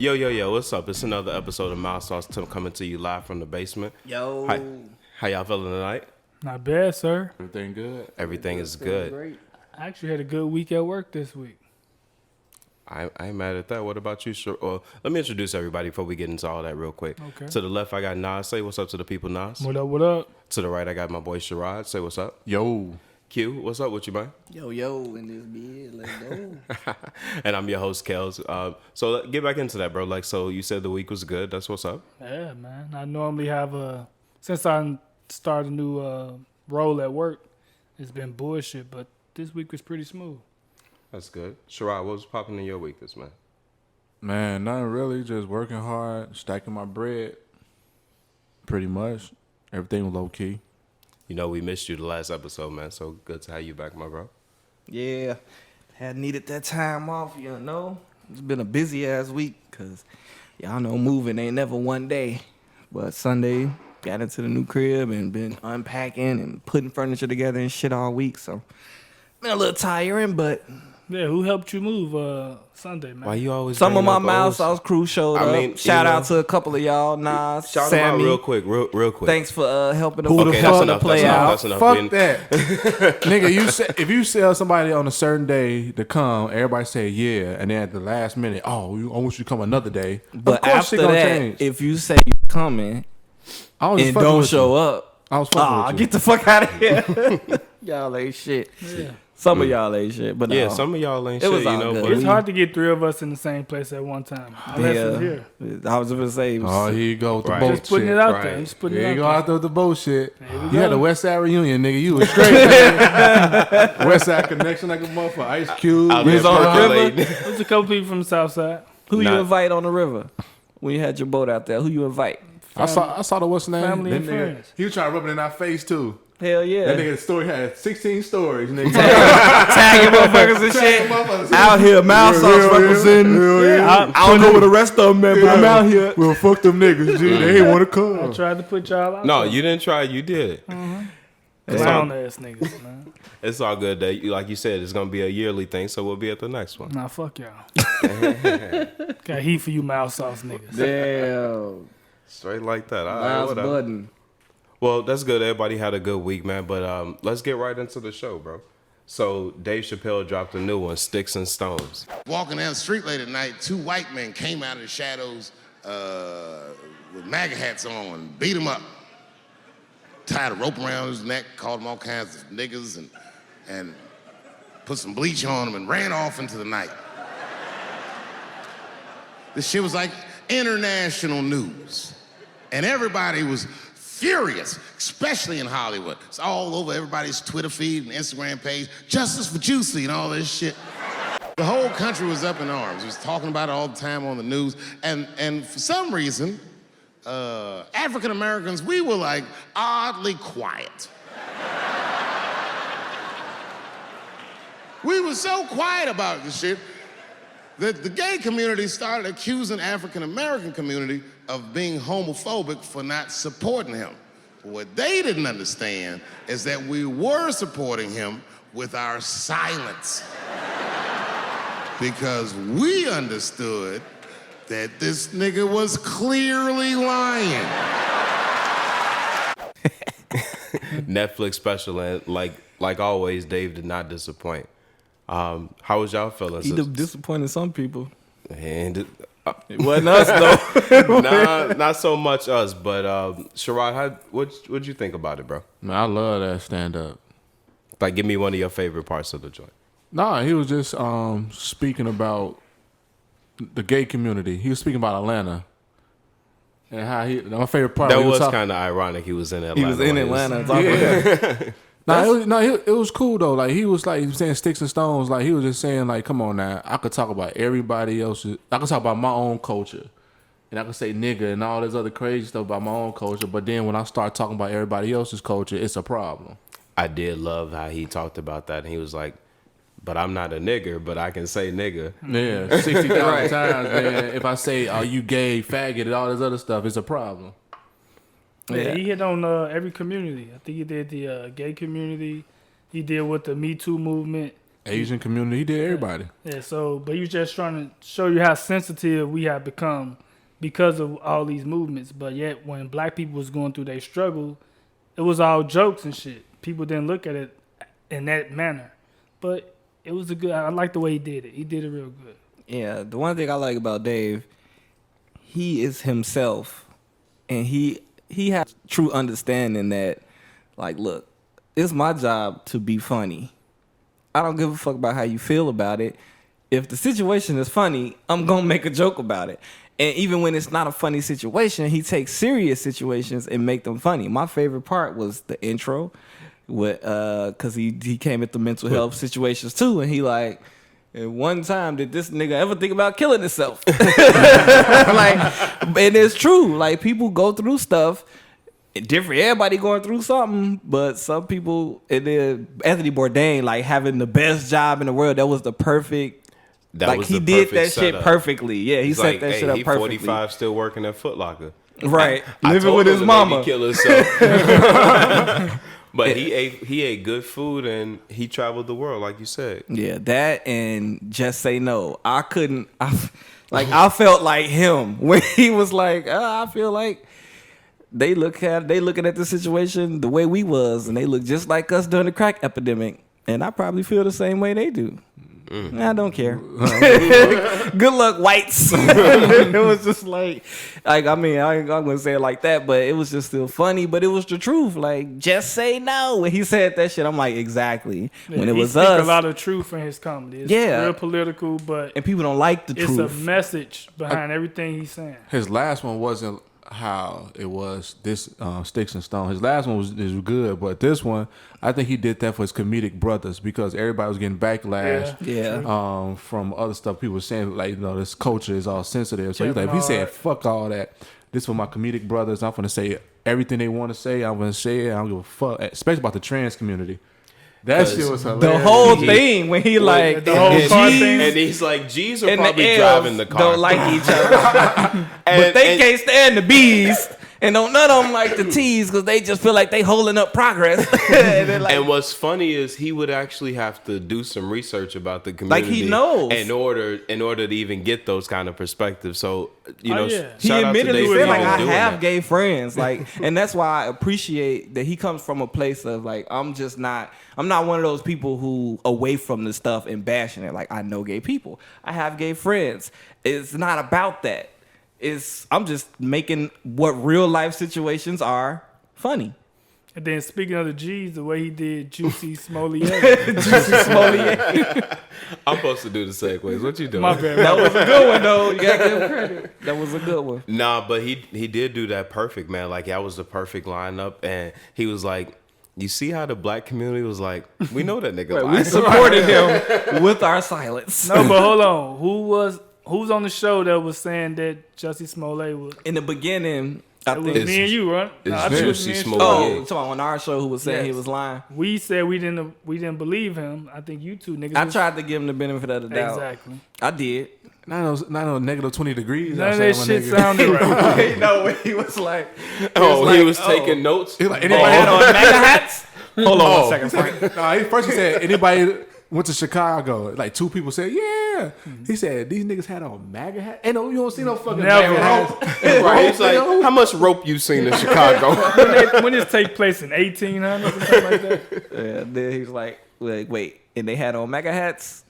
Yo, what's up? It's another episode of Mild Sauce Tim coming to you live from the basement. Yo. Hi. How y'all feeling tonight? Not bad, sir. Everything good? Everything is good. Great. I actually had a good week at work this week. I ain't mad at that. What about you? Well, let me introduce everybody before we get into all that real quick. Okay. To the left, I got Nas. Say what's up to the people, Nas. What up? To the right, I got my boy Sherrod. Say what's up. Yo. Q, what's up with you, man? Yo, in this bed, let's go. And I'm your host, Kels. So get back into that, bro. Like, so you said the week was good. That's what's up. Yeah, man. I normally have since I started a new role at work, it's been bullshit, but this week was pretty smooth. That's good. Sherrod, what was popping in your week this man? Man, nothing really. Just working hard, stacking my bread. Pretty much. Everything was low key. You know, we missed you the last episode, man. So good to have you back, my bro. Yeah, had needed that time off, you know. It's been a busy ass week because y'all know moving ain't never one day. But Sunday, got into the new crib and been unpacking and putting furniture together and shit all week. So, been a little tiring, but... Yeah, who helped you move Sunday, man? Why you always Some of my bringing up Mild old- Sauce crew showed up. mean, Shout you know, out to a couple of y'all, Nas, Shout them out Sammy. real quick. Thanks for helping the Who the Okay, fuck that's to enough. play That's out. enough. That's enough. Fuck that. Nigga, if you sell somebody on a certain day to come, everybody say yeah, and then at the last minute, I want you to come another day. But of course after shit gonna that, change. if you say you coming I was and fucking don't with show you. up, I was fucking with you. get the fuck out of here. Y'all ain't shit. Yeah. Some of y'all ain't shit, but Yeah, no. some of y'all ain't It shit, was you all know. good. But It's hard to get three of us in the same place at one time. Unless it's here. I was gonna say. Oh, here you go with the Right. bullshit. Just putting it out there. right. Just putting There it you out go there. out there with the bullshit. There we You go. had the West Side reunion, nigga. You was straight. nigga. West Side connection like a motherfucker. Ice Cube. Out We there was on the percolating. There's a couple people from the South Side. Who Nah. you invite on the river when you had your boat out there? Who you invite? I saw the what's name. Family That and nigga, friends. he was trying to rub it in our face too. Hell yeah, That nigga's story had 16 stories. Nigga. tagging motherfuckers and shit. Motherfuckers. Out here, Mild Sauce representing. Yeah. I don't know where the rest of them at, but I'm out here. Well, fuck them niggas, G. They ain't want to come. I tried to put y'all out No, there. you didn't try. You did. Clown ass niggas, man. It's all good. That like you said, it's gonna be a yearly thing, so we'll be at the next one. Nah, fuck y'all. Got heat for you Mild Sauce niggas. Damn, Straight like that. All right, Miles whatever. Budden. Well, that's good. Everybody had a good week, man. But let's get right into the show, bro. So Dave Chappelle dropped a new one, Sticks and Stones. Walking down the street late at night, two white men came out of the shadows with MAGA hats on and beat him up. Tied a rope around his neck, called him all kinds of niggas, and put some bleach on him and ran off into the night. This shit was like international news. And everybody was furious, especially in Hollywood. It's all over everybody's Twitter feed and Instagram page. Justice for Juicy and all this shit. The whole country was up in arms. It was talking about it all the time on the news. And for some reason, African Americans, we were like oddly quiet. We were so quiet about this shit that the gay community started accusing African American community of being homophobic for not supporting him. What they didn't understand is that we were supporting him with our silence. Because we understood that this nigga was clearly lying. Netflix special, and like always, Dave did not disappoint. How was y'all feeling? He disappointed some people. And It wasn't us though. nah, not so much us, but Sherrod, what'd you think about it, bro? Man, I love that stand up. Like, give me one of your favorite parts of the joint. Nah, he was just speaking about the gay community. He was speaking about Atlanta. And how my favorite part. That when he was talking- kind of ironic. He was in Atlanta. He was in when Atlanta. Yeah. It was cool though. Like he was saying sticks and stones. Like he was just saying like, come on now, I could talk about everybody else's. I could talk about my own culture, and I could say nigga and all this other crazy stuff about my own culture. But then when I start talking about everybody else's culture, it's a problem. I did love how he talked about that, and he was like, but I'm not a nigger, but I can say nigga. Yeah, 60,000 times, man. If I say, "Are you gay, faggot," and all this other stuff, it's a problem. Yeah, he hit on every community. I think he did the gay community. He did with the Me Too movement. Asian community, he did everybody. Yeah, so, but he was just trying to show you how sensitive we have become because of all these movements. But yet, when black people was going through their struggle, it was all jokes and shit. People didn't look at it in that manner. But it was I like the way he did it. He did it real good. Yeah, the one thing I like about Dave, he is himself, and he has true understanding that, like, look, it's my job to be funny. I don't give a fuck about how you feel about it. If the situation is funny, I'm gonna make a joke about it. And even when it's not a funny situation, he takes serious situations and make them funny. My favorite part was the intro, with cause he came at the mental health situations too, and he like, at one time did this nigga ever think about killing himself? Like, and it's true. Like, people go through stuff. Different, everybody going through something, but some people, and then Anthony Bourdain, like, having the best job in the world, that was the perfect. That like, was he the did perfect that shit setup. perfectly. Yeah, he He's set like, that hey, shit up he perfectly. 45, still working at Foot Locker. Right, I living told with him his to mama. maybe kill himself. But he ate good food and he traveled the world, like you said. Yeah, that and Just Say No. I couldn't. I felt like him when he was like, I feel like they looking at the situation the way we was, and they look just like us during the crack epidemic. And I probably feel the same way they do. I don't care. Good luck, whites. It was just like I mean, I'm gonna say it like that, but it was just still funny. But it was the truth. Like, just say no. When he said that shit, I'm like, exactly. Yeah, when it was he speak us, a lot of truth in his comedy. It's real political, but and people don't like the it's truth. a message behind everything he's saying. His last one wasn't how it was. This Sticks and Stone. His last one was good, but this one, I think he did that for his comedic brothers because everybody was getting backlash. Yeah. From other stuff people were saying, like, you know, this culture is all sensitive. So he's Kevin like, if he said Hart. fuck all that, this for my comedic brothers. I'm gonna say everything they want to say. I'm gonna say it. I don't give a fuck, especially about the trans community. That shit was hilarious. The whole thing when he like the whole and car G's thing. And he's like, G's are and the probably L's driving the car. don't like each other, but they can't stand the B's. And don't none of them like the T's because they just feel like they holding up progress. And they're like, And what's funny is he would actually have to do some research about the community. Like, he knows. in order to even get those kind of perspectives. So, you know, yeah. he shout out to admittedly Dave said, for like, even I doing have that. gay friends, like, and that's why I appreciate that he comes from a place of like, I'm not one of those people who away from the stuff and bashing it. Like, I know gay people, I have gay friends. It's not about that. I'm just making what real life situations are funny. And then speaking of the G's, the way he did Juicy Smollett. I'm supposed to do the segues. What you doing? My bad. That was a good one, though. You gotta give him credit. That was a good one. Nah, but he did do that perfect, man. Like, that was the perfect lineup. And he was like, you see how the black community was like, we know that nigga We lies. supported him with our silence. No, but hold on. Who's on the show that was saying that Jussie Smollett was? In the beginning, I It was think. me and you, right? it's I think it was Juicy me and Smollett. Oh, Yeah. talking about on our show, who was saying he Yes. was lying. We said we didn't believe him. I think you two niggas. I was- tried to give him the benefit of the doubt. Exactly. I did. Not no negative 20 degrees. None of outside, that my shit nigga. sounded right. No, when he was like, He was taking notes. He like, anybody anybody had on MAGA hats? Hold on one second, Frank. Nah, first he said anybody went to Chicago. Like 2 people said, yeah. He said these niggas had on MAGA hat. Ain't no, you don't see no fucking Never. MAGA hats. Right. He's like, how much rope you seen in Chicago? When this take place in 1800 or something like that? Yeah, then he was like, wait, and they had on MAGA hats?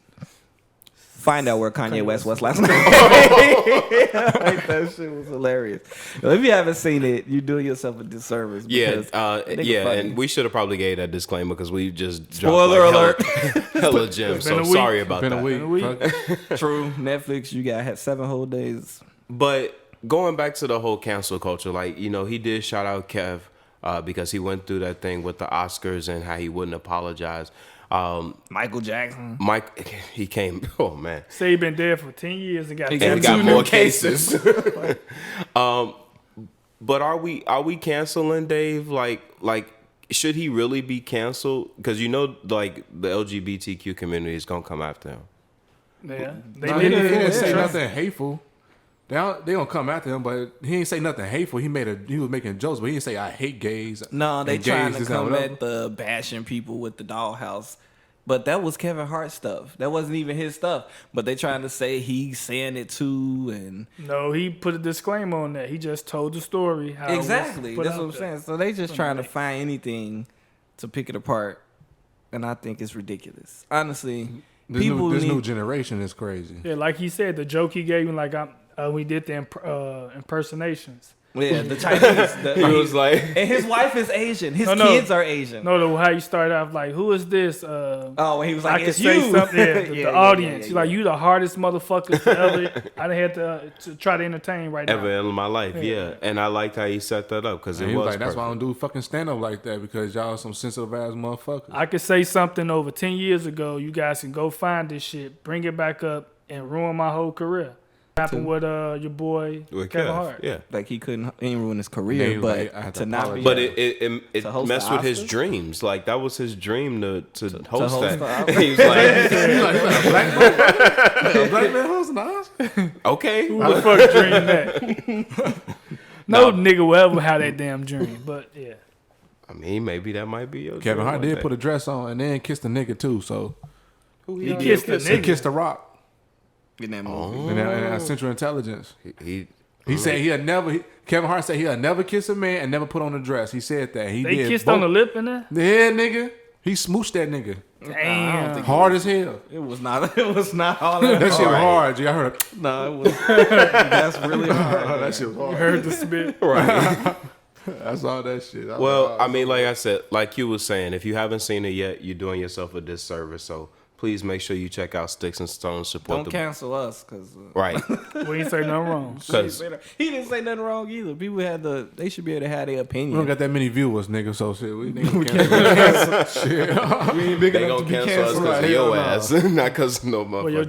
Find out where Kanye West was last night. Like, that shit was hilarious. Well, if you haven't seen it, you're doing yourself a disservice. Yeah, because nigga yeah, funny. and we should have probably gave that disclaimer because we just Spoiler dropped hella gems. been So a week. sorry about Been that. a week. In a week. True. Netflix, you got to have 7 whole days. But going back to the whole cancel culture, like, you know, he did shout out Kev because he went through that thing with the Oscars and how he wouldn't apologize. Michael Jackson. Mike, he came. Oh man, Say he been dead for 10 years and got He and got got 2 new more cases. But are we canceling Dave? Like should he really be canceled? Because like the LGBTQ community is gonna come after him. Yeah, He didn't say nothing hateful. They don't come after him, but he didn't say nothing hateful. He was making jokes, but he didn't say I hate gays. No, they and trying gays, to come at the bashing people with the dollhouse. But that was Kevin Hart stuff. That wasn't even his stuff. But they trying to say he's saying it too, and no, he put a disclaimer on that. He just told the story. How exactly. It was put That's out what I'm there. saying. So they just trying to find anything to pick it apart, and I think it's ridiculous. Honestly, This new generation is crazy. Yeah, like he said, the joke he gave him, like we did the impersonations. Yeah, the Chinese. He was like, and his wife is Asian. His No. kids are Asian. No, how you started off like, who is this? Oh, when he was like, I can it's say you. something. Yeah, Yeah, the audience. He's like, you the hardest motherfuckers ever. I done had to try to entertain right now. ever in my life, yeah. And I liked how he set that up because it And he was was like, that's why I perfect. don't do fucking stand up like that because y'all some sensitive ass motherfuckers. I could say something over 10 years ago. You guys can go find this shit, bring it back up, and ruin my whole career. Happened with your boy With Kevin Kev, Hart. yeah. Like he couldn't even ruin his Yeah, career, he was but like, I had to to not be. But it To host messed the with his Oscars? dreams. Like that was his dream to host host that. the Oscars? He was like, A black man hosting the Oscars? okay. Who the fuck dreamed that? No nigga will ever have that damn dream. But yeah. I mean, maybe that might be your Kevin dream Hart one did day. put a dress on and then kissed a nigga too. So He kissed the he nigga. kissed the Rock in that movie. in Central Intelligence. He Said Kevin Hart said he'll never kiss a man and never put on a dress. He said that. He They did kissed both. on the lip in there? Yeah, nigga. He smooched that nigga. Damn. Hard as hell. It was not. It was not all that. That shit was hard. hard. G. I heard it. No, it was. That's really hard. That shit was hard. Heard the spit. right. I saw that shit. I was Well, like, I mean, like I said, like you was saying, if you haven't seen it yet, you're doing yourself a disservice. So please make sure you check out Sticks and Stones. Support Don't cancel us, cause right. We ain't say nothing wrong. Because he didn't say nothing wrong either. People they should be able to have their we don't opinion. got that many viewers, nigga. So shit, we cancel. Shit. We ain't big they enough gonna to be cancel us canceled. because of Hell your no. ass, not because no motherfucker. Well, your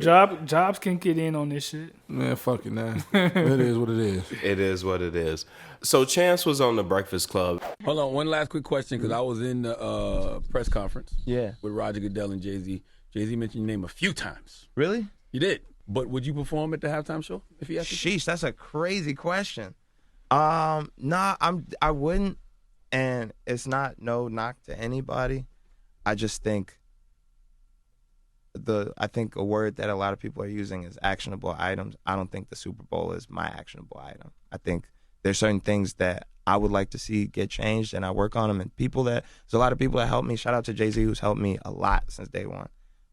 jobs can get in on this shit. Man, fuck it, man. It is what it is. It is what it is. So Chance was on the Breakfast Club. Hold on, one last quick question because I was in the press conference. Yeah. With Roger Goodell and Jay-Z. Jay-Z mentioned your name a few times. Really? You did. But would you perform at the halftime show if he asked you? Sheesh, that's a crazy question. Nah, I wouldn't, and it's not no knock to anybody. I just think I think a word that a lot of people are using is actionable items. I don't think the Super Bowl is my actionable item. I think there's certain things that I would like to see get changed, and I work on them. And there's a lot of people that help me. Shout out to Jay-Z, who's helped me a lot since day one.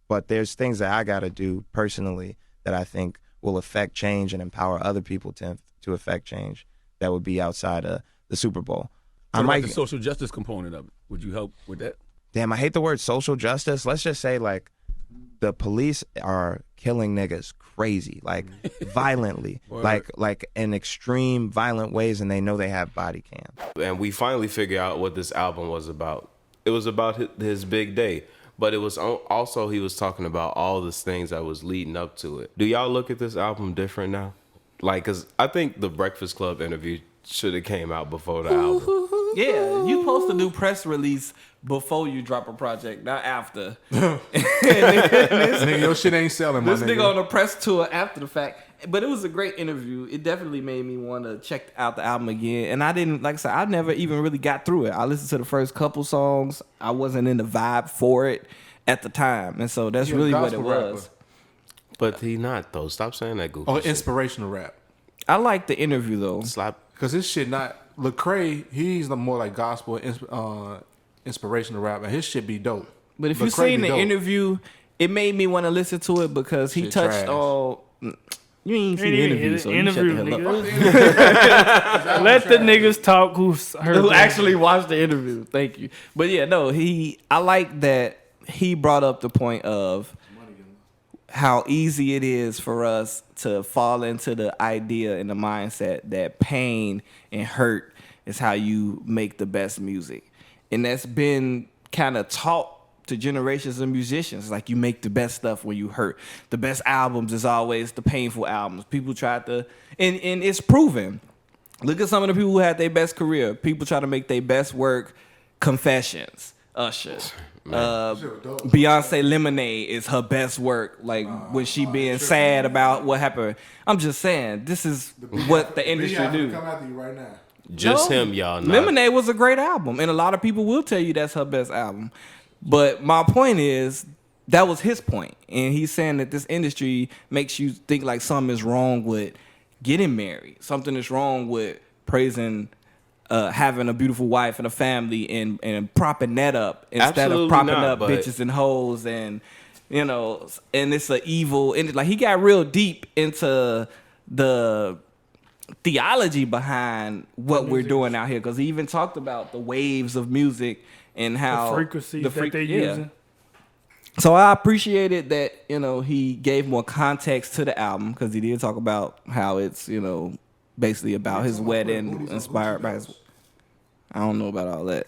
But there's things that I got to do personally that I think will affect change and empower other people to affect change that would be outside of the Super Bowl. What about the social justice component of it? Would you help with that? Damn, I hate the word social justice. Let's just say, like, the police are killing niggas crazy, like violently, like in extreme violent ways, and they know they have body cam. And we finally figured out what this album was about. It was about his big day, but it was also he was talking about all the things that was leading up to it. Do y'all look at this album different now? Like, cause I think the Breakfast Club interview should have came out before the album. Yeah, you supposed to do press release before you drop a project, not after. Nigga, your shit ain't selling, my This nigga nigga. on a press tour after the fact. But it was a great interview. It definitely made me want to check out the album again. And I didn't, like I said, I never even really got through it. I listened to the first couple songs. I wasn't in the vibe for it at the time. And so that's He a really what it gospel rapper. was. But he not though. Stop saying that goofy Oh, shit. inspirational rap. I like the interview though. Slap. Cause this shit not Lecrae. He's the more like gospel, inspirational rap, and his shit be dope. But if you Lecrae seen be the dope. interview, it made me want to listen to it because he Shit touched trash. on. You ain't see the interview, so you shut the hell up. Nigga. Let the niggas talk who's heard Who the actually watched the interview. Thank you. But yeah, no, I like that he brought up the point of how easy it is for us to fall into the idea and the mindset that pain and hurt is how you make the best music. And that's been kind of taught to generations of musicians. Like, you make the best stuff when you hurt. The best albums is always the painful albums. People try to, and it's proven. Look at some of the people who had their best career. People try to make their best work Confessions, Usher. Beyonce Lemonade is her best work. Like when she being sad about what happened. I'm just saying, this is what the industry do. Come after you right now. Just No, him, y'all. Not, Lemonade was a great album, and a lot of people will tell you that's her best album. But my point is, that was his point, and he's saying that this industry makes you think like something is wrong with getting married, something is wrong with praising having a beautiful wife and a family, and propping that up instead Absolutely of propping not, up but- bitches and hoes, and and it's an evil. And like he got real deep into the theology behind what we're doing out here, because he even talked about the waves of music and how The frequencies that they're using. So I appreciated that he gave more context to the album, because he did talk about how it's basically about his wedding, inspired by his. I don't know about all that,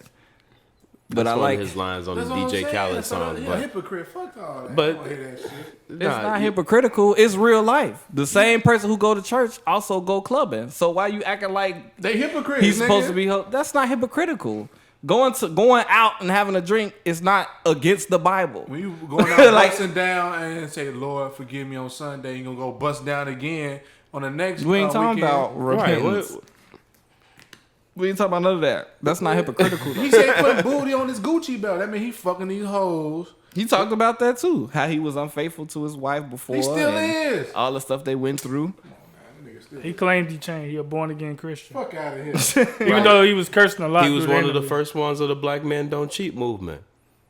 but that's I one like of his lines on the That's what I'm DJ saying. Khaled That's song. what- But hypocrite. Fuck all that. but- I don't wanna hear that shit. it's not hypocritical. It's real life. The same person who go to church also go clubbing. So why you acting like They hypocrites. he's nigga. supposed to be? That's not hypocritical. Going out and having a drink is not against the Bible. When you going out Like- busting down and say, "Lord, forgive me" on Sunday, you gonna go bust down again on the next. We ain't talking weekend. about repentance. We ain't talking about none of that. That's not hypocritical. He Though. said he put booty on his Gucci belt. That mean he fucking these hoes. He talked about that too. How he was unfaithful to his wife before. He still and is. all the stuff they went through. He claimed he changed. He a born again Christian. Fuck out of here. Even though he was cursing a lot. he was through one of the interview. first ones of the Black Men Don't Cheat movement.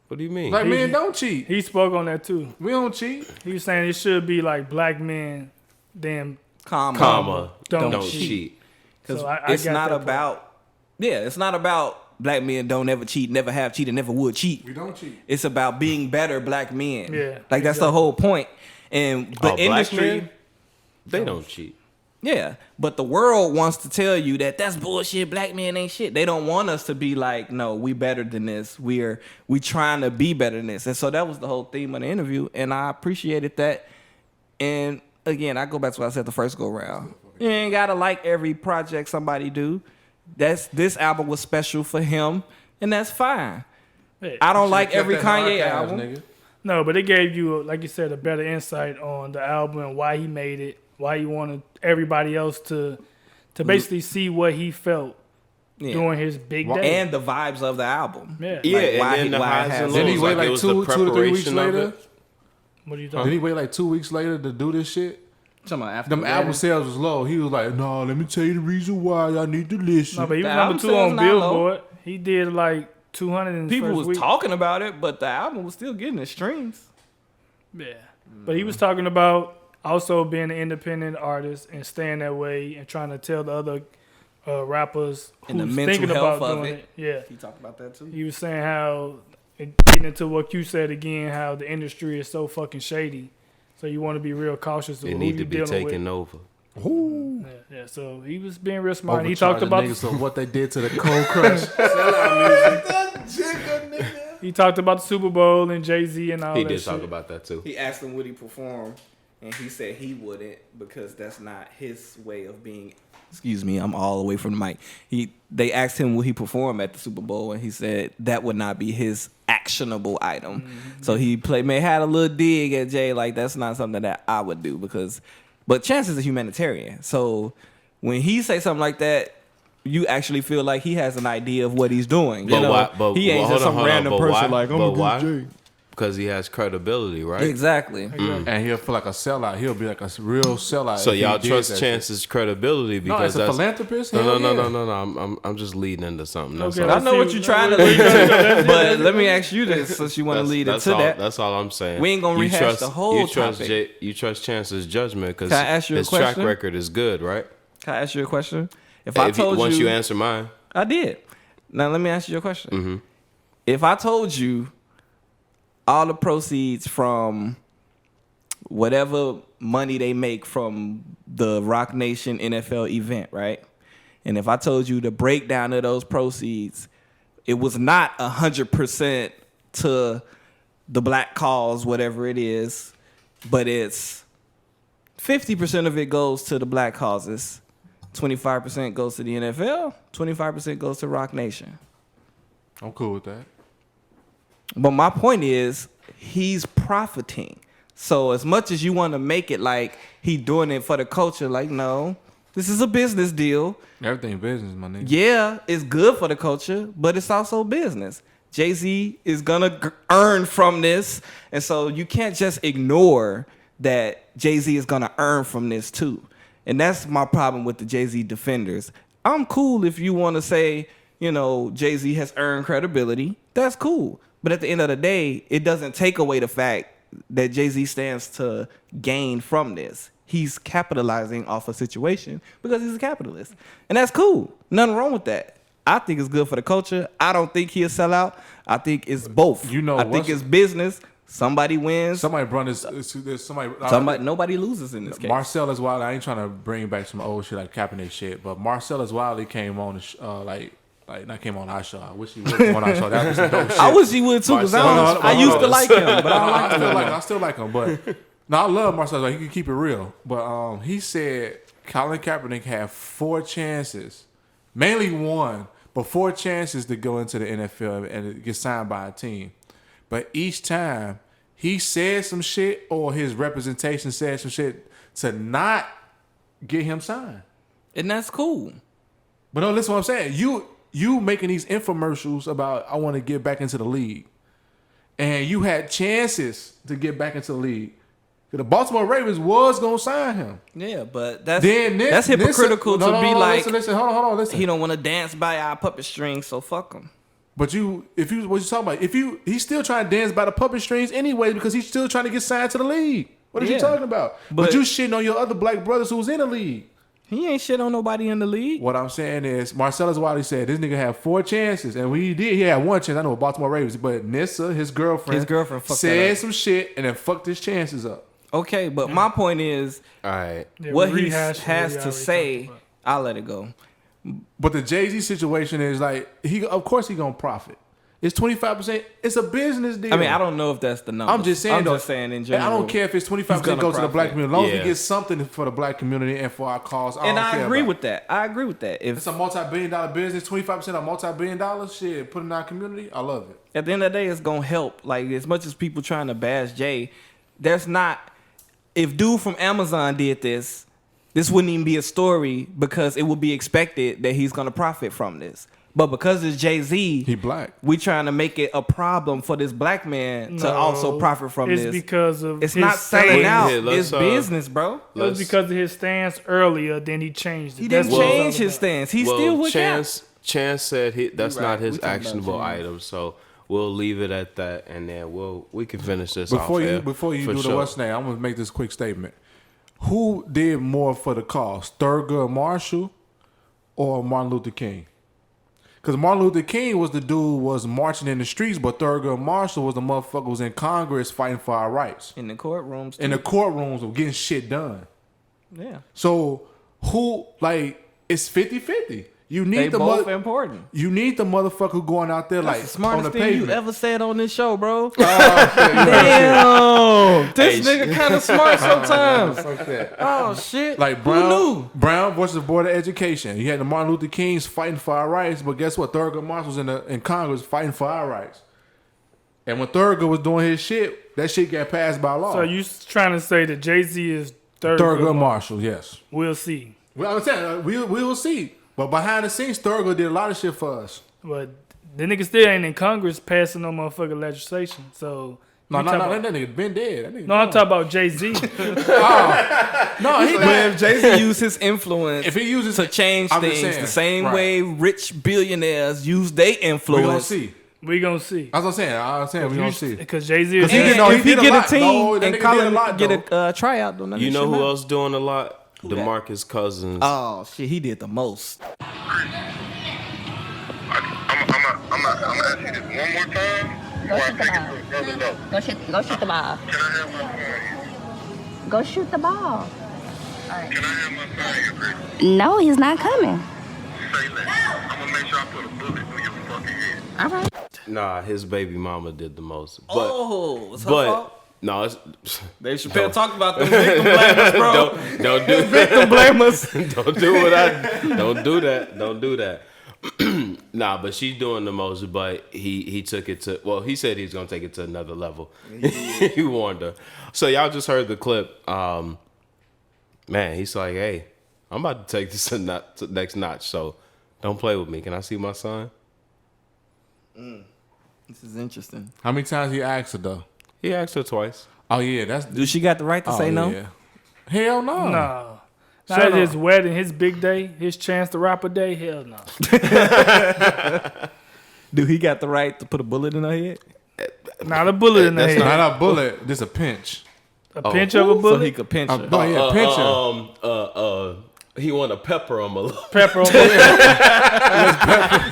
What do you mean? Like, man, don't cheat. He spoke on that too. We don't cheat. He was saying it should be like black men, then Comma, Don't don't cheat. cheat. Because So I it's got not that part. about. Yeah, it's not about black men don't ever cheat, never have cheated, never would cheat. We don't cheat. It's about being better black men. Yeah, like that's the exactly. whole point. And the Black industry. men? They don't cheat. Yeah, but the world wants to tell you that that's bullshit. Black men ain't shit. They don't want us to be like, no, we better than this. We trying to be better than this. And so that was the whole theme of the interview, and I appreciated that. And again, I go back to what I said the first go round. You ain't gotta like every project somebody do. This album was special for him, and that's fine. Yeah. I don't like Kept every that in the Kanye archives, album. nigga. No, but it gave you, like you said, a better insight on the album and why he made it, why he wanted everybody else to basically see what he felt Yeah. during his big day. And the vibes of the album. Yeah. Yeah, Like, why and then the why it highs has- and Didn't lows. he wait it like was two the to 3 weeks preparation of later? it. What are you Didn't talking he wait like 2 weeks later to do this shit? Talking about after Them the album wedding. sales was low. He was like, "No, let me tell you the reason why y'all need to listen." No, but he was The number album 2 sales on not low. Billboard. He did like 200 in his People first was week. talking about it, but the album was still getting the streams. Yeah. But he was talking about also being an independent artist and staying that way and trying to tell the other rappers And the who's mental thinking health about of doing it. it. Yeah. He talked about that too. He was saying how, and getting into what you said again, how the industry is so fucking shady. So you want to be real cautious of They who need you to be dealing taken with. over. Yeah. So he was being real smart. And he talked about niggas on what they did to the Cold Crush. he talked about the Super Bowl and Jay-Z and all He that did shit. talk about that too. He asked him would he perform, and he said he wouldn't because that's not his way of being. Excuse me, I'm all away from the mic. They asked him would he perform at the Super Bowl, and he said that would not be his actionable item. So he had a little dig at Jay, like that's not something that I would do but Chance is a humanitarian. So when he say something like that, you actually feel like he has an idea of what he's doing. But You know, why? But he ain't hold just on, some hold on, random but person why? like I'm But against why? Jay. Because he has credibility, right? Exactly. And he'll feel like a sellout. He'll be like a real sellout. So if he y'all did trust that Chance's credibility shit. No, because as a that's philanthropist. no, hell yeah. no. I'm just leading into something. That's Okay, all. I know what you're trying to Let's lead see. to, but let me ask you this, since you want to lead That's into all, that. That's all I'm saying. We ain't gonna You rehash trust- the whole you trust topic. You trust Chance's judgment because Can I ask you a his track question? record is good, right? Can I ask you a question? If I told once you, you answer mine, I did. Now let me ask you a question. Mm-hmm. If I told you all the proceeds from whatever money they make from the Rock Nation NFL event, right? And if I told you the breakdown of those proceeds, it was not 100% to the black cause, whatever it is, but it's 50% of it goes to the black causes, 25% goes to the NFL, 25% goes to Rock Nation. I'm cool with that. But my point is, he's profiting. So as much as you want to make it like he doing it for the culture, like, no, this is a business deal. Everything business, my nigga. Yeah, it's good for the culture, but it's also business. Jay-Z is gonna earn from this, and so you can't just ignore that Jay-Z is gonna earn from this too. And that's my problem with the Jay-Z defenders. I'm cool if you want to say, you know, Jay-Z has earned credibility. That's cool. But at the end of the day, it doesn't take away the fact that Jay-Z stands to gain from this. He's capitalizing off a situation because he's a capitalist. And that's cool. Nothing wrong with that. I think it's good for the culture. I don't think he'll sell out. I think it's both. You know, I think it's business. Somebody wins. Somebody brought this. Nobody loses in this case. Marcellus Wiley. I ain't trying to bring back some old shit like Kaepernick shit, but Marcellus Wiley came on the not came on our show. I wish he would come on our show. That was some dope shit. I wish he would too, because I used to like him, but I don't like him. I still like him, but no, I love Marcellus. Like, he can keep it real. But he said Colin Kaepernick had 4 chances, mainly one, but 4 chances to go into the NFL and get signed by a team. But each time he said some shit or his representation said some shit to not get him signed. And that's cool. But no, listen what I'm saying. You making these infomercials about I want to get back into the league. And you had chances to get back into the league. The Baltimore Ravens was going to sign him. Yeah, but that's hypocritical to be like, listen, hold on. He don't want to dance by our puppet strings, so fuck him. But what you talking about? He's still trying to dance by the puppet strings anyway because he's still trying to get signed to the league. What are you talking about? But you shitting on your other black brothers who was in the league. He ain't shit on nobody in the league. What I'm saying is, Marcellus Wiley said this nigga had 4 chances, and when he did, he had 1 chance. I know with Baltimore Ravens, but Nissa, his girlfriend said some shit and then fucked his chances up. Okay, but my point is, all right, what he has to say, I'll let it go. But the Jay-Z situation is like, of course he gonna profit. It's 25%. It's a business deal. I mean, I don't know if that's the number. I'm just saying in general. I don't care if it's 25% go to the black community. As long as we get something for the black community and for our cause, I agree with that. If it's a multi-billion-dollar business, 25% of multi-billion-dollar shit put in our community, I love it. At the end of the day, it's gonna help. Like, as much as people trying to bash Jay, there's not. If dude from Amazon did this wouldn't even be a story because it would be expected that he's gonna profit from this. But because it's Jay-Z, he black. We trying to make it a problem for this black man to also profit from this. It's because of it's not selling out. It's business, bro. It was because of his stance earlier. Then he changed it. He didn't change his stance. He still with Chance said that's not his actionable item. So we'll leave it at that, and then we can finish this before you do the what's name. I'm gonna make this quick statement. Who did more for the cause, Thurgood Marshall or Martin Luther King? Because Martin Luther King was the dude was marching in the streets, but Thurgood Marshall was the motherfucker who was in Congress fighting for our rights. In the courtrooms, too. In the courtrooms of getting shit done. Yeah. So it's 50-50. You need they both important. You need the motherfucker going out there like the smartest on the thing pavement. you ever said on this show, bro. Damn, this nigga kind of smart sometimes. Oh shit! Like Brown versus the Board of Education. You had the Martin Luther Kings fighting for our rights, but guess what? Thurgood Marshall was in Congress fighting for our rights. And when Thurgood was doing his shit, that shit got passed by law. So you trying to say that Jay-Z is Thurgood Marshall? Yes. We'll see. Well, I'm saying we will see. But behind the scenes, Thurgood did a lot of shit for us. But the nigga still ain't in Congress passing no motherfucking legislation. So that nigga been dead. I'm talking about Jay-Z. If Jay-Z used his influence if he uses to change things the same way rich billionaires use their influence. We gonna see. That's what I'm saying. We gonna see. Because Jay-Z is if he get a team and Colin get a tryout. You know who else doing a lot? DeMarcus Cousins. Oh shit, he did the most. I'm gonna ask you this one more time. Go shoot the ball. Can I have my sign? Go shoot the ball. Can I have my sign? No, he's not coming. Say less. I'm gonna make sure I put a bullet through your fucking head. All right. Nah, his baby mama did the most. But, it's her fault? No, it's Dave Chappelle talk about them victim blamers, bro. Don't do victim blamers. Don't do that. Nah, but she's doing the most. But he took it to. Well, he said he's gonna take it to another level. He warned her. So y'all just heard the clip. Man, he's like, hey, I'm about to take this to the next notch. So don't play with me. Can I see my son? This is interesting. How many times he asked her though? He asked her twice. Oh yeah, that's. Do she got the right to say no? Yeah. Hell no. No. Shut Not up. his wedding, his big day, his chance to rap a day. Hell no. Do he got the right to put a bullet in her head? Not a bullet in the That's head. Not a bullet, just a pinch. A pinch of a So bullet. he could pinch her. No, yeah, pinch her. He want to pepper him a little. Pepper on bullet.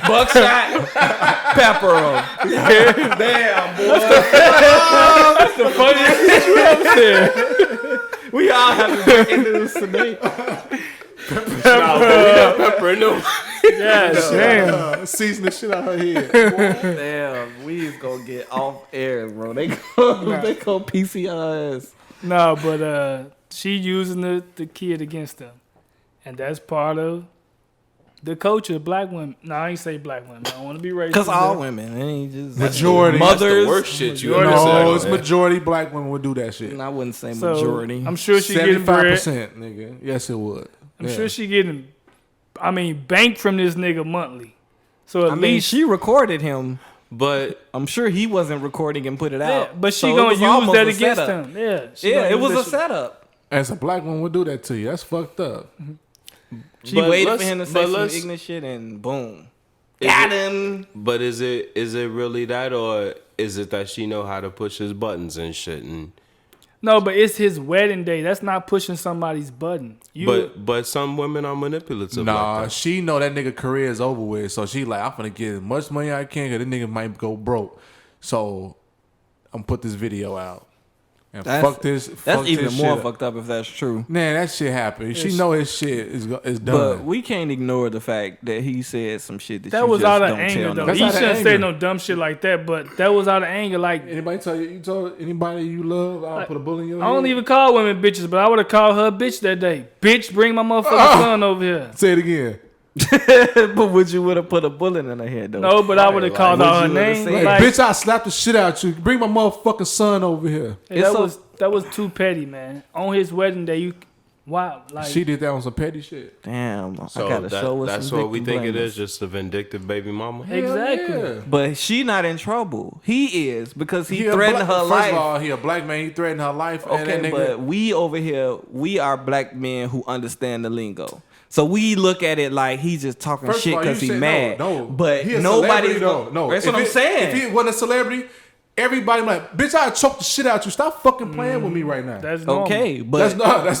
Buckshot. Pepper him. Damn, boy. That's the funniest shit you ever said. We all have to break into this today. Pepper no. Yeah, damn. Season the shit out her head. Damn, we is gonna get off air, bro. They go PC her ass. No, but she using the kid against them. And that's part of the culture of black women. No, I ain't say black women. I don't want to be racist. Cause all women, it ain't just Majority. That's mothers. the worst shit you Majority. ever said. No, on it's there. majority black women would do that shit. I wouldn't say So, majority. I'm sure she getting bread. 75%, nigga. Yes, it would. I'm sure she getting, bank from this nigga monthly. So at least she recorded him. But I'm sure he wasn't recording and put it yeah, out. but she So it gonna was use almost that a against setup. him. Yeah, she Yeah, gonna it use was that a shit. setup. As a black woman would do that to you. That's fucked up. She But waited let's- for him to say but some let's- ignorant shit and boom. Is Got it- him. But is it really that, or is it that she know how to push his buttons and shit? And No, but it's his wedding day. That's not pushing somebody's button. but some women are manipulative. Nah, like that. she know that nigga career is over with. So she like, I'm finna get as much money I can because this nigga might go broke. So I'm put this video out. And fuck this. That's fuck even this more shit. fucked up if that's true. Man, that shit happened. She know his shit is But done. we can't ignore the fact that he said some shit that that you was just out of don't anger tell though. no. That's He out of shouldn't say anger. no dumb shit like that. But that was out of anger. Like Anybody tell you told anybody you love, I'll put a bullet in your I don't head? even call women bitches, but I would have called her a bitch that day. Bitch, bring my motherfucking son over here. Say it again. But would you would have put a bullet in her head though? No, but I would have called would out her you would've name. said- Hey, Like, bitch, I slapped the shit out you. Bring my motherfucking son over here. that was too petty, man. On his wedding day, wow, like She did that on some petty shit. Damn, So I gotta show us that's some what we victim think it blamers. is, just a vindictive baby mama. exactly. Hell yeah. But she not in trouble. He is because he a threatened black- her first life. of all, he a black man. He threatened her life. and Okay, that nigga, but we over here, we are black men who understand the lingo. So we look at it like he's just talking first of shit all, because you he said mad. No, but he a nobody's celebrity, though. No, That's If what I'm saying. If he wasn't a celebrity, everybody like, bitch, I choke the shit out you. Stop fucking playing with me right now. That's normal. Okay, but that's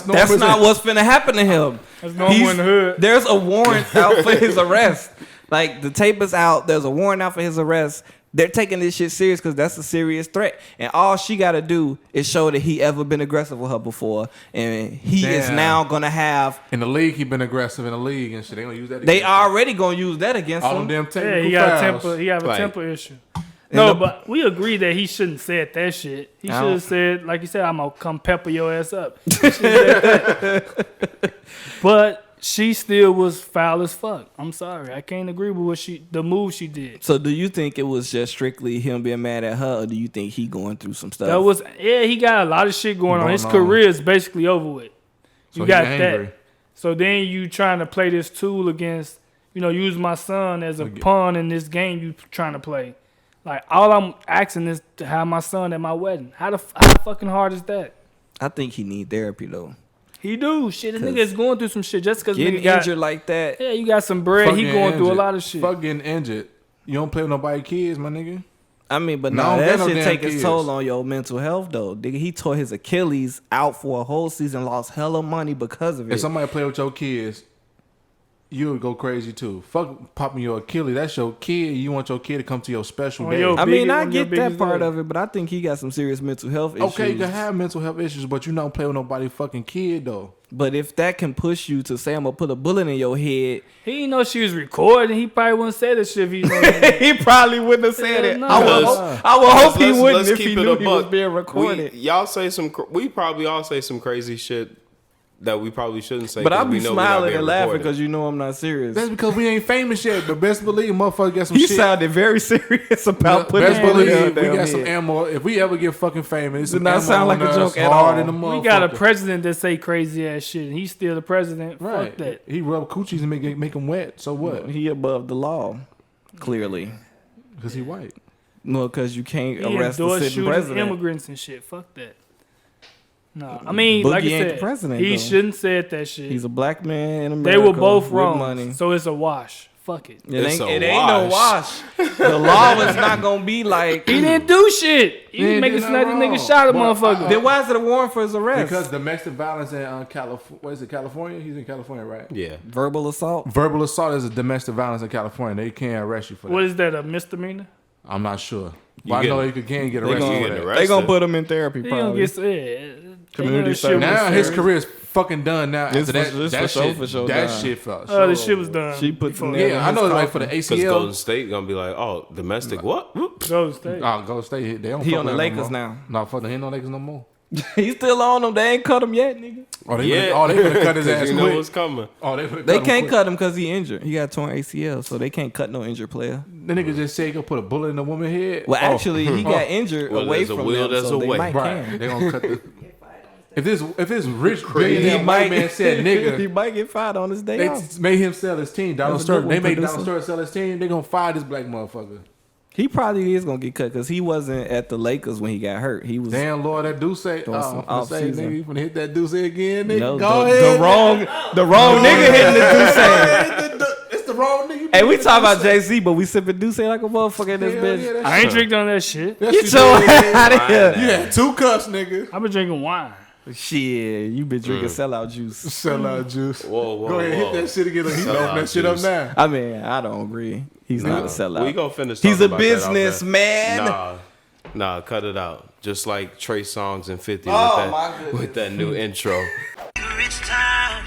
not what's finna happen to him. That's normal in the hood. There's a warrant out for his arrest. Like the tape is out. There's a warrant out for his arrest. They're taking this shit serious because that's a serious threat. And all she got to do is show that he ever been aggressive with her before, and he is Damn. now gonna have. In the league, he been aggressive in the league and shit. They gonna use that. They against him. already gonna use that against all them him. damn technical Yeah, he got a fouls. temper. He have a Right. temper issue. No, the- but we agree that he shouldn't said that shit. He I should don't- have said, like you said, I'm gonna come pepper your ass up. He shoulda said that. But she still was foul as fuck. I'm sorry, I can't agree with the move she did. So do you think it was just strictly him being mad at her, or do you think he going through some stuff? That was he got a lot of shit going on. His Going on. career is basically over with. So You he got angry. that. So then you trying to play this tool against, use my son as a pawn in this game you trying to play. Like all I'm asking is to have my son at my wedding. How fucking hard is that? I think he need therapy though. He do shit. The nigga is going through some shit just because Getting nigga got injured like that. yeah, you got some bread. Fuck He getting going through a injured. lot of shit. Fuck getting injured. You don't play with nobody kids, my nigga. I mean, but No, no, I don't that got no shit damn take its kids. toll on your mental health though. Nigga, he tore his Achilles out for a whole season, lost hella money because of If it. somebody play with your kids, you would go crazy too. Fuck popping your Achilles. That's your kid. You want your kid to come to your special On day. your- I mean, biggest- I one of your get that biggest part days. of it, but I think he got some serious mental health issues. Okay, you can have mental health issues, but you don't play with nobody fucking kid though. But if that can push you to say I'm gonna put a bullet in your head, He didn't know she was recording. He probably wouldn't say that shit if he know. he probably wouldn't have said Hell it. no. I would Let's- hope he let's- wouldn't let's if he keep it knew a he was buck. being recorded. Y'all say we probably all say some crazy shit that we probably shouldn't say. But 'cause I'll be we know we're not smiling being and laughing recorded. because you know I'm not serious. That's because we ain't famous yet. But best believe, motherfucker, got some He shit. sounded very serious about putting Best his bullet believe in we the damn got some head. ammo. If we ever get fucking famous, it's Did some not ammo sound like on a us joke at hard all. in the We got a motherfucker. president that say crazy ass shit, and he's still the president. Right. Fuck that. He rub coochies and make them wet. So what? He above the law, clearly. Because he white. No, because you can't He arrest the endorsed sitting shooting president. immigrants and shit. Fuck that. No, I mean, Boogie like I ain't the said, president, he though. shouldn't said that shit. He's a black man in America. They were both with wrong, money. so it's a wash. Fuck it. It ain't no wash. The law was not gonna be like He didn't do shit. He didn't making do snap. This nothing nigga wrong. shot a But motherfucker. Then why is it a warrant for his arrest? Because domestic violence in California. What is it? California? He's in California, right? Yeah. verbal assault. Verbal assault is a domestic violence in California. They can't arrest you for that. What is that? A misdemeanor? I'm not sure. You But I know get- you can get They arrested gonna, for get that. arrested. they gonna put him in therapy. He Probably. gonna get Community shit service. Now his serious. career is fucking done now. It's After that, for- it's that for sure, shit, for sure that done. shit felt. Oh, the shit was done. She put before the that. nail Yeah, I know. his Like for the coffin. Because ACL. Golden State gonna be like, oh, domestic what? Whoop. Golden State. Go stay. They don't. He fuck on the with him Lakers no more. now. No, fuck, he ain't no Lakers no more. He's still on them. They ain't cut him yet, nigga. Oh, they Yeah. finna cut his 'Cause ass you know quick. what's coming. Oh, they finna They cut him can't quick. cut him because he injured. He got torn ACL, so they can't cut no injured player. The nigga just said he gonna put a bullet in the woman's head. Well, Oh. actually, he got injured Well, away there's a from will, them, there's so a they way. might Right, can. they gonna cut the. If this rich billionaire white man said he nigga, might get fired on his day they off. made him sell his team. Donald That's a good Sterling. They one, made producer. Donald Sterling sell his team. They gonna fire this black motherfucker. He probably is gonna get cut because he wasn't at the Lakers when he got hurt. He was Damn, Lord, that Deuce say, Doing some I'm finna say, off-season. nigga, you finna hit that Deuce again, nigga. no, Go the ahead. wrong nigga hitting the Douce. It's the wrong nigga. Hey, we talking about Jay-Z, but we sipping Douce like a motherfucker in this bitch. I ain't drinking on that shit. Get your out of here. You had 2 cups, nigga. I've been drinking wine. Shit, you been drinking sellout juice. Sell out juice. Whoa. Go ahead, hit that shit again. He's Sellout opening that shit up juice. now. I mean, I don't agree. He's not a sellout. We gonna finish. He's talking a about that off there. businessman. Nah, cut it out. Just like Trey Songz and 50 Oh, my goodness. with that new intro. Rich town,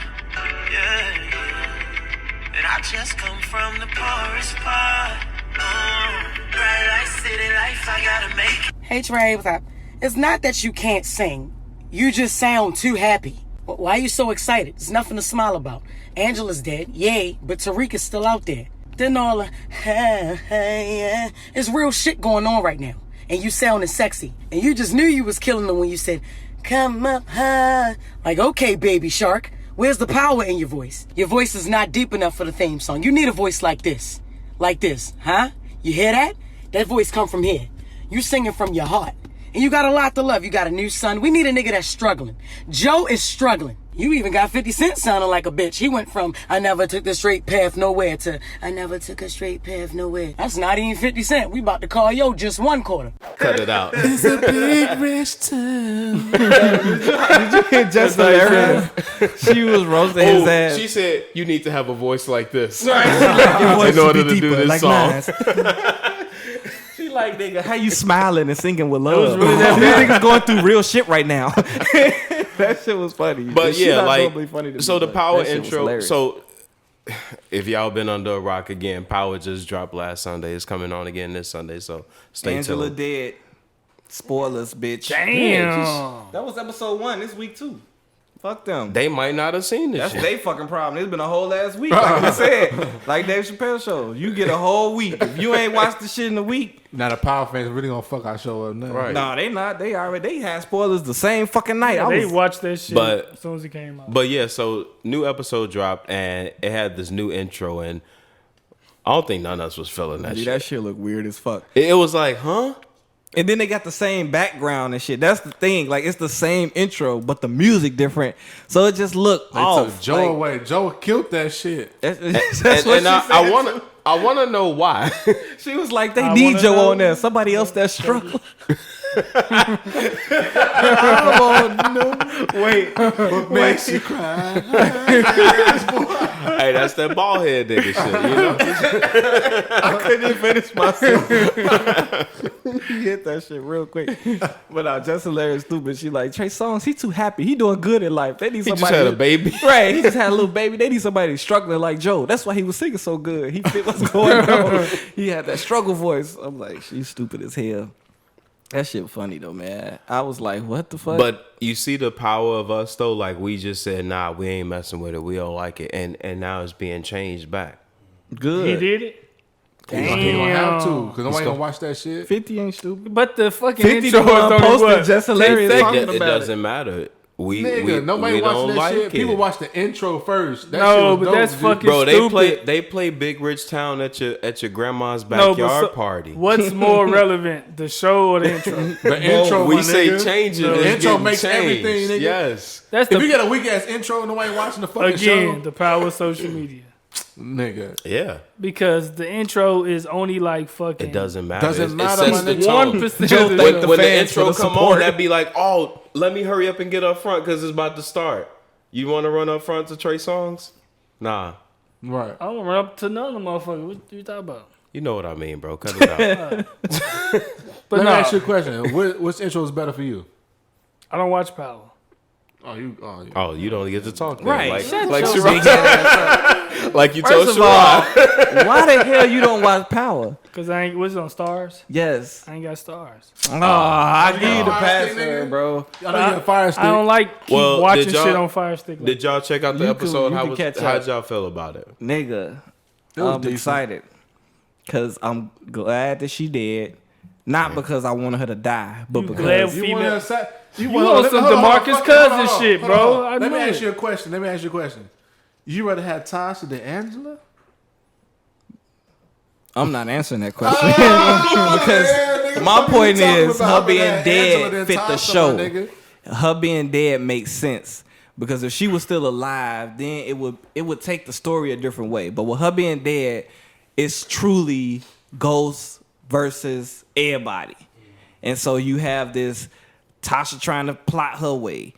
and I just come from the poorest part. Bright light, city life, I gotta make it. Hey Trey, what's up? It's not that you can't sing. You just sound too happy. Why are you so excited? There's nothing to smile about. Angela's dead, yay, but Tariq is still out there. Then all the, yeah. There's real shit going on right now. And you sounding sexy. And you just knew you was killing them when you said, come up high. Like, okay, baby shark, where's the power in your voice? Your voice is not deep enough for the theme song. You need a voice like this. Like this, huh? You hear that? That voice come from here. You singing from your heart. And you got a lot to love. You got a new son. We need a nigga that's struggling. Joe is struggling. You even got 50 Cent sounding like a bitch. He went from, I never took the straight path nowhere to, I never took a straight path nowhere. That's not even 50 Cent. We about to call yo just one quarter. Cut it out. It's a big rich town. Did you hear just She was roasting his ass. She said you need to have a voice like this Your voice in order should to be do deeper, this like song. mine. She like, nigga, how you smiling and singing with love? really that These niggas going through real shit right now. That shit was funny. But She yeah, not like normally funny to so me, the but Power that shit was intro. hilarious. So if y'all been under a rock again, Power just dropped last Sunday. It's coming on again this Sunday. So stay Angela tuned. dead. Spoilers, bitch. Damn. That was episode 1 this week too. Fuck them. They might not have seen this That's shit. their fucking problem. It's been a whole last week. Like we said, like Dave Chappelle show. You get a whole week. If you ain't watched the shit in a week, Now the Power fans really gonna fuck our show up now. Right. nah, they not. They had spoilers the same fucking night. I They was, watched that shit But- as soon as it came out. But yeah, so new episode dropped and it had this new intro and I don't think none of us was feeling that dude, shit. that shit look weird as fuck. It was like, huh? And then they got the same background and shit. That's the thing. Like it's the same intro, but the music different. So it just looked They off. took Joe Like, away. Joe killed that shit. That's And, what and she I said. want to know why. She was like, they I need wanna Joe know. on there. Somebody else that's struggling. Wait. What makes you cry? Hey, that's that bald head nigga shit, you know? I couldn't even finish myself. He hit that shit real quick. But just hilarious, stupid. She like, Trey Songz, he too happy. He doing good in life. They need He somebody. just had a baby. Right, he just had a little baby. They need somebody struggling like Joe. That's why he was singing so good. He fit what's going on. He had that struggle voice. I'm like, she's stupid as hell. That shit funny though, man. I was like, what the fuck? But you see the power of us though. Like we just said, nah, we ain't messing with it. We don't like it, and now it's being changed back. Good. He did it. Damn. He don't have to, because nobody gonna watch that shit. 50 ain't stupid. But the fucking 50 intro the one was only posted what? just hilarious It, talking it about doesn't matter. We Nobody we watching don't that like shit. it. People watch the intro first. That No, shit was but dope, that's dude. fucking Bro, stupid. they play Big Rich Town at your grandma's No, backyard but party. What's more relevant, the show or the intro? The intro, we my say nigga. change it. The it's intro getting makes changed. everything, nigga. Yes, That's If the you got a weak ass intro, nobody watching the fucking again show. the power of social media. Nigga. yeah. Because the intro is only like fucking. It doesn't matter. Doesn't It matter, sets my the nigga. tone. 1% of Joe the thank When the the fans intro for the come on, support. that'd be like, oh, let me hurry up and get up front because it's about to start. You want to run up front to Trey Songz? Nah. Right. I don't run up to none of them motherfuckers. What you talking about? You know what I mean, bro. Cut it out. But Let no, me ask you a question. Which intro is better for you? I don't watch Power. Oh, yeah. Oh, you don't get to talk then. Right. Like, Shut like your Shirai- big ass up. like you told First of all, Shirai. why the hell you don't watch Power? Because I ain't, what's it on Stars? Yes. I ain't got Stars. Oh, I give you the Fire Stick, password, nigga? bro. I know you got a Fire Stick. I don't like keep Well, watching did y'all- shit on Fire Stick. Like Did y'all check out the You can- episode? you How can was, catch how'd up. y'all feel about it? Nigga, It was I'm decent. excited. Because I'm glad that she dead. Not because I wanted her to die, but You because... glad You female- want to You on some DeMarcus Cousins shit, bro. I Let me knew ask it. you a question. You rather have Tasha than Angela? I'm not answering that question. Because my point is, her being dead fit the show. Her being dead makes sense. Because if she was still alive, then it would take the story a different way. But with her being dead, it's truly Ghost versus everybody. And so you have this Tasha trying to plot her way.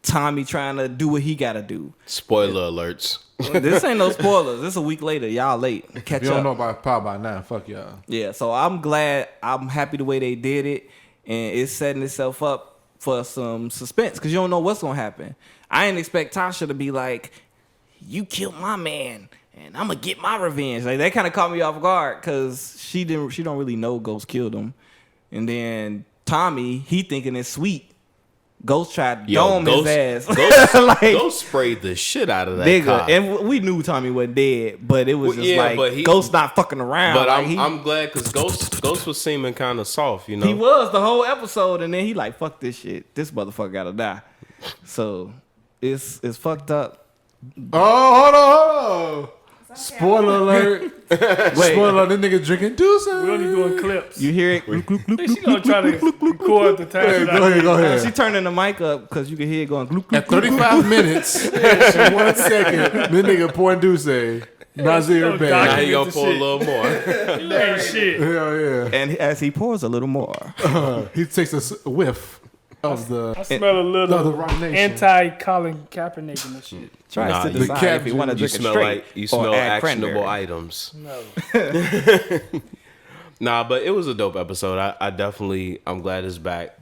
Tommy trying to do what he got to do. Spoiler alerts. This ain't no spoilers. This a week later. Y'all late. Catch If you don't up. know about Power by now, fuck y'all. Yeah, so I'm glad. I'm happy the way they did it. And it's setting itself up for some suspense. Because you don't know what's going to happen. I didn't expect Tasha to be like, you killed my man. And I'm going to get my revenge. Like, that kind of caught me off guard. Because she don't really know Ghost killed him. And then Tommy, he thinking it's sweet. Ghost tried to dome his ass. Ghost sprayed the shit out of that Nigga, cop. and we knew Tommy wasn't dead, but it was just but he- Ghost not fucking around. But like, I'm glad because Ghost was seeming kind of soft, you know. he was the whole episode, and then he like, fuck this shit. This motherfucker gotta die. So it's fucked up. Oh, hold on. Spoiler alert. Wait, Spoiler alert. This nigga drinking Deuce. We only doing clips. you hear it? She gonna try to record the time. Go ahead. She turning the mic up because you can hear it going. Gloop, gloop, At 35 minutes, and 1 second, this nigga pouring Deuce. Nazir so Bay. dark. Now he gonna the pull shit. a little more. You ain't shit. Hell yeah. and as he pours a little more, He takes a whiff of I the. smell a No, little the Rock Nation. anti-Colin Kaepernick and this shit. tries Nah, to you- decide if he want to You drink it smell straight like you or smell add actionable cranberry. items. No. Nah, but it was a dope episode. I'm glad it's back.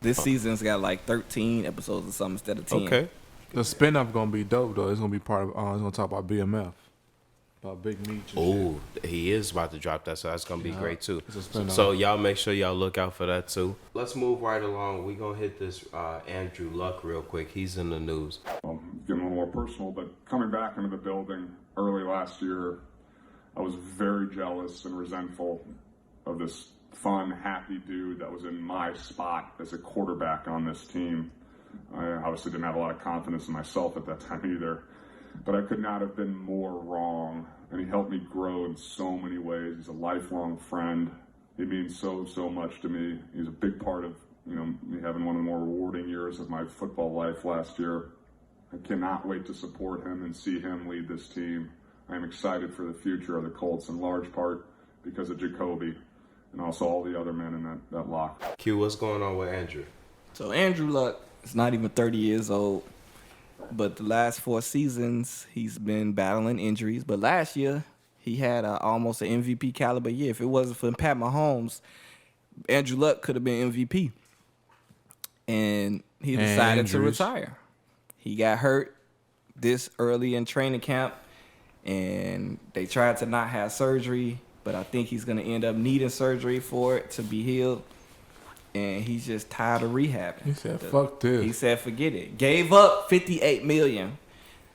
This season's got like 13 episodes or something instead of 10. Okay. The spin-off gonna be dope though. It's gonna be part of. It's gonna talk about BMF, about Big Meat. and shit. Oh, he is about to drop that, so that's gonna be great too. it's a spin-off. So y'all make sure y'all look out for that too. Let's move right along. We gonna hit this Andrew Luck real quick. He's in the news. Getting a little more personal, but coming back into the building early last year, I was very jealous and resentful of this fun, happy dude that was in my spot as a quarterback on this team. I obviously didn't have a lot of confidence in myself at that time either, but I could not have been more wrong, and he helped me grow in so many ways. He's a lifelong friend. He means so much to me. He's a big part of, me having one of the more rewarding years of my football life last year. I cannot wait to support him and see him lead this team. I am excited for the future of the Colts in large part because of Jacoby and also all the other men in that lock. Q, what's going on with Andrew? So Andrew Luck is not even 30 years old, but the last 4 seasons he's been battling injuries. But last year he had almost an MVP caliber year. If it wasn't for Pat Mahomes, Andrew Luck could have been MVP. And he decided to retire. He got hurt this early in training camp, and they tried to not have surgery, but I think he's going to end up needing surgery for it to be healed. and he's just tired of rehabbing. He said, "Fuck this." He said, "Forget it." Gave up $58 million.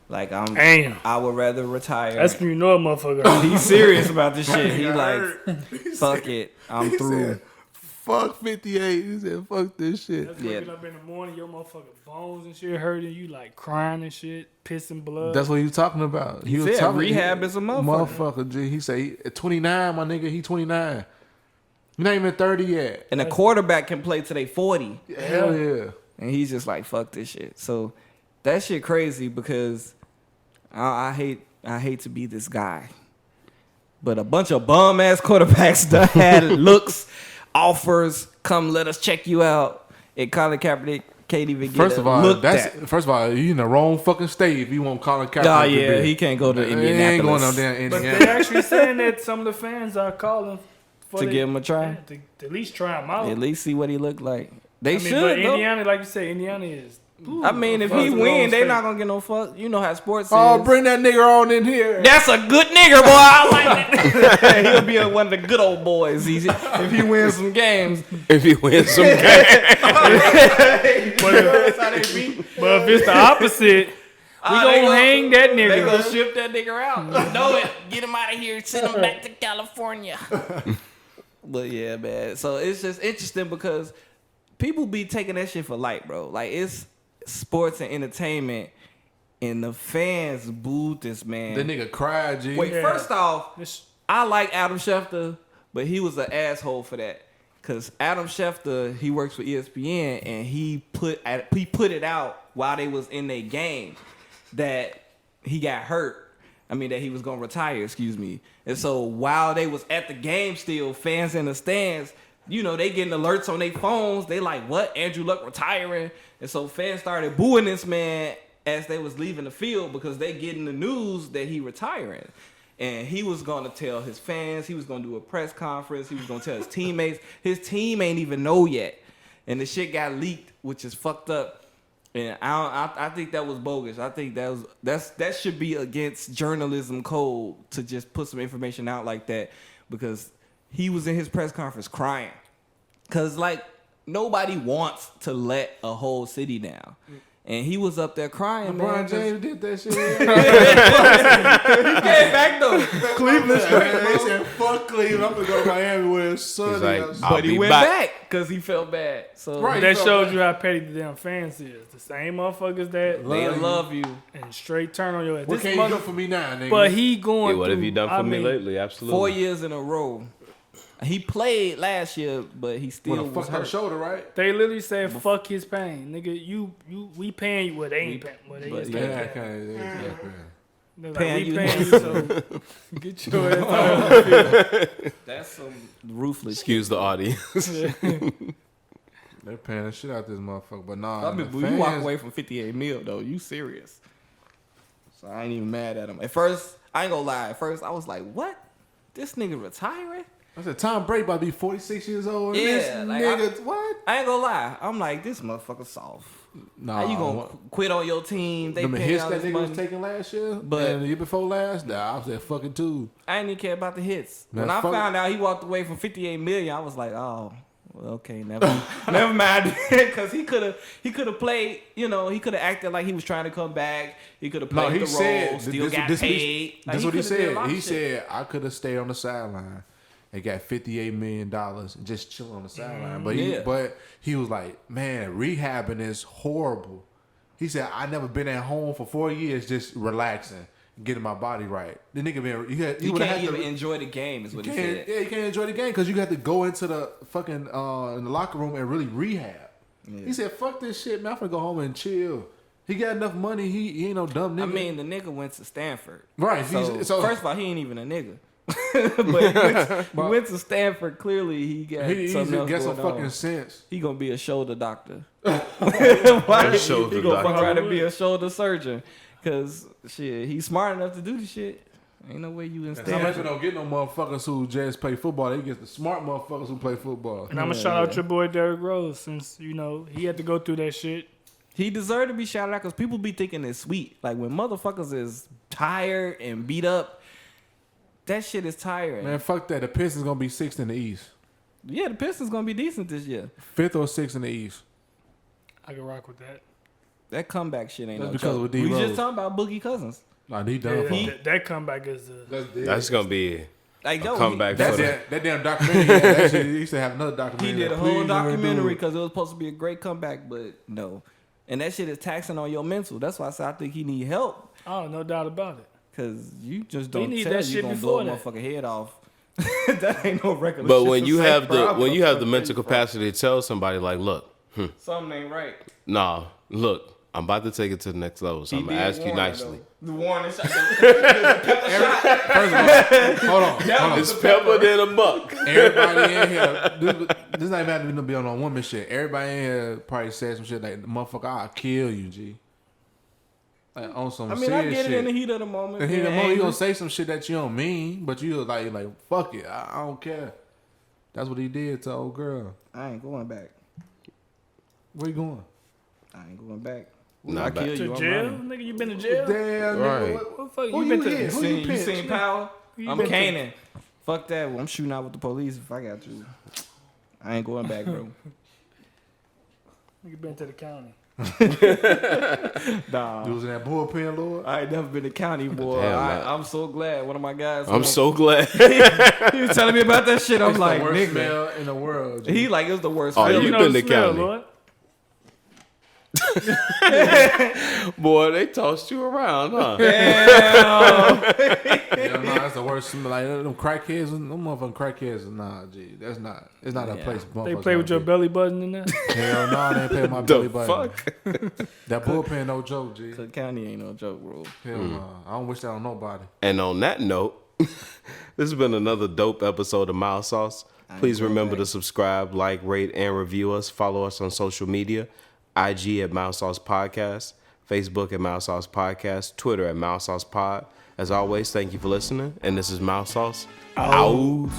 Like Damn. I would rather retire. That's when you know a motherfucker. He's serious about this shit. He like, fuck it, I'm through. Said, fuck 58. He said, "Fuck this shit." That's waking up in the morning, your motherfucking bones and shit hurting, you like crying and shit, pissing blood. That's what he was talking about. He was said talking, rehab is a motherfucker. G. He say at 29, my nigga, he 29. You're not even 30 yet. And a quarterback can play till they 40. Hell yeah. And he's just like, fuck this shit. So that shit crazy because I hate to be this guy. But a bunch of bum ass quarterbacks that had looks, offers, come let us check you out. And Colin Kaepernick can't even get First of all, you in the wrong fucking state if you want Colin Kaepernick. Oh yeah, he can't go to Indianapolis. He ain't going no damn But Indiana. they're actually saying that some of the fans are calling to give him a try. Yeah, to at least try him out. At least see what he looked like. They should. But though. Indiana, like you said, Indiana is. Ooh, I mean, if he win, they not gonna get no fuck. You know how sports Oh, is. bring that nigga on in here. That's a good nigger, boy. I like it. He'll be one of the good old boys if he wins some games. If he wins some games. But if it's the opposite, we gonna hang that nigga. They gonna ship that nigga out. Know it. Get him out of here. Send him back to California. But yeah, man. So it's just interesting because people be taking that shit for light, bro. Like it's sports and entertainment, and the fans booed this man. The nigga cried, G. Wait, Yeah. first off, I like Adam Schefter, but he was an asshole for that. Cause Adam Schefter, he works for ESPN, and he put it out while they was in their game that he got hurt. I mean that he was gonna retire. Excuse me. And so while they was at the game, still fans in the stands, you know, they getting alerts on their phones. They like, what? Andrew Luck retiring? And so fans started booing this man as they was leaving the field because they getting the news that he retiring. And he was going to tell his fans. He was going to do a press conference. He was going to tell his teammates. His team ain't even know yet. And the shit got leaked, which is fucked up. And I think that was bogus. I think that should be against journalism code to just put some information out like that because he was in his press conference crying. Because, like, nobody wants to let a whole city down. And he was up there crying, man. LeBron James did that shit. He came back, though. Cleveland straight, He said, fuck Cleveland. I'm going to go to Miami with his son. He's like, But he went back because he felt bad. So Right. that shows you how petty the damn fans is. The same motherfuckers that they love you. and straight turn on your ass. What This can you mother- do for me now, nigga? But he going. Yeah, what have you done through- for I me mean, lately? Absolutely. 4 years in a row. He played last year, but he still What the was fuck her hurt. shoulder, right? They literally said, "Fuck his pain, nigga. We paying you. Well, they ain't paying. Well, they But is yeah. paying. Yeah, okay. They're Paying like, we you. paying you, so get your ass out. That's some ruthless. Excuse the audience. They're paying the shit out this motherfucker. But nah, I mean, the you walk fans- away from 58 mil though. You serious? So I ain't even mad at him. At first, I ain't gonna lie. At first, I was like, "What? This nigga retiring?" I said, Tom Brady about to be 46 years old. And Yeah, this like, nigga, what? I ain't gonna lie. I'm like, this motherfucker soft. Nah, How you gonna quit on your team? They Them paying hits all that this nigga money. was taking last year, But- and the year before last, nah, I was at fucking too. I didn't even care about the hits. Man, When I fuck- found out he walked away from 58 million, I was like, oh, well, okay, never mind. Because he could have played. You know, he could have acted like he was trying to come back. He could have No, played he the said role, still got paid. Like, That's what he coulda did a said. lot of He shit. said I could have stayed on the sideline and got $58 million and just chill on the sideline. But Yeah. he was like, man, rehabbing is horrible. He said I never been at home for 4 years just relaxing, getting my body right. The nigga been he You would can't have even to. enjoy the game, is what he Can't, said. yeah, you can't enjoy the game because you got to go into the fucking in the locker room and really rehab. Yeah. He said, "Fuck this shit, man. I'm gonna go home and chill." He got enough money. He ain't no dumb nigga. I mean, the nigga went to Stanford. Right, So, first of all, he ain't even a nigga. But he went to Stanford. Clearly, he got he something else got some going fucking on. sense. He gonna be a shoulder doctor. Why? Shoulder He gonna doctor. try to be a shoulder surgeon. Cause shit, he's smart enough to do the shit. Ain't no way you in Some people Stanford. don't get no motherfuckers who just play football. They get the smart motherfuckers who play football. And I'm gonna shout out your boy Derrick Rose, since you know he had to go through that shit. He deserved to be shouted out because people be thinking it's sweet. Like when motherfuckers is tired and beat up, that shit is tiring. Man, fuck that. The Pistons gonna be sixth in the East. Yeah, the Pistons gonna be decent this year. 5th or 6th in the East. I can rock with that. That comeback shit ain't That's no because joke. with D We Rose. just talking about Boogie Cousins. Nah, he done for. That comeback is That's gonna be Like, a yo, comeback for the. That damn documentary. Yeah, that shit, he used to have another documentary. He did a like, whole please never do documentary it. because it was supposed to be a great comeback, but no. And that shit is taxing on your mental. That's why I said I think he need help. Oh, no doubt about it. Cause you just don't need tell that you shit gonna blow a before that. motherfucking head off. That ain't no regular. But shit when to you say, have bro. the I'm when you have the gonna mental tell you, bro. capacity to tell somebody like, look, Something ain't right. nah, look, I'm about to take it to the next level, so I'm gonna did ask you warn nicely. her, though. The warning shot. First of all, hold on. It's pepper than a buck. Everybody in here, this not even having to be on woman shit. Everybody in here probably said some shit like, "Motherfucker, I'll kill you, G." Like on some I mean, I serious get shit. it in the heat of the moment. In the heat of the being moment, you angry. gonna say some shit that you don't mean, but you like fuck it, I don't care. That's what he did to old girl. I ain't going back. Where you going? I ain't going back. Nah, I back. kill you. To I'm jail? running. Nigga, you been to jail? Damn, Right. nigga. What the fuck? Who You you been to hit? You Who seen, you you pitch? seen Power? I'm been to? caning. Fuck that. I'm shooting out with the police if I got to. I ain't going back, bro. Nigga been to the county. Nah. You was in that bullpen, Lord. I ain't never been to county, boy. Damn, man. I'm so glad. One of my guys. I'm so glad. He was telling me about that shit. I'm It's like, the worst nigga. smell in the world. G. He like it was the worst. Oh, feeling. you know been the to smell, county. Lord. Boy, they tossed you around, huh? Damn. Hell nah, that's the worst smell. Like them crackheads, them motherfucking crackheads. Nah, G, that's not. It's not a place. They motherfuckers play with gonna your belly button in there? be. Hell no, they ain't play with my The belly button. fuck? That bullpen, no joke, G. Cook County ain't no joke, bro. Hell no, I don't wish that on nobody. And on that note, this has been another dope episode of Mild Sauce. Please going remember back. to subscribe, like, rate, and review us. Follow us on social media. IG at Mild Sauce Podcast. Facebook at Mild Sauce Podcast. Twitter at Mild Sauce Pod. As always, thank you for listening. And this is Mild Sauce. Out.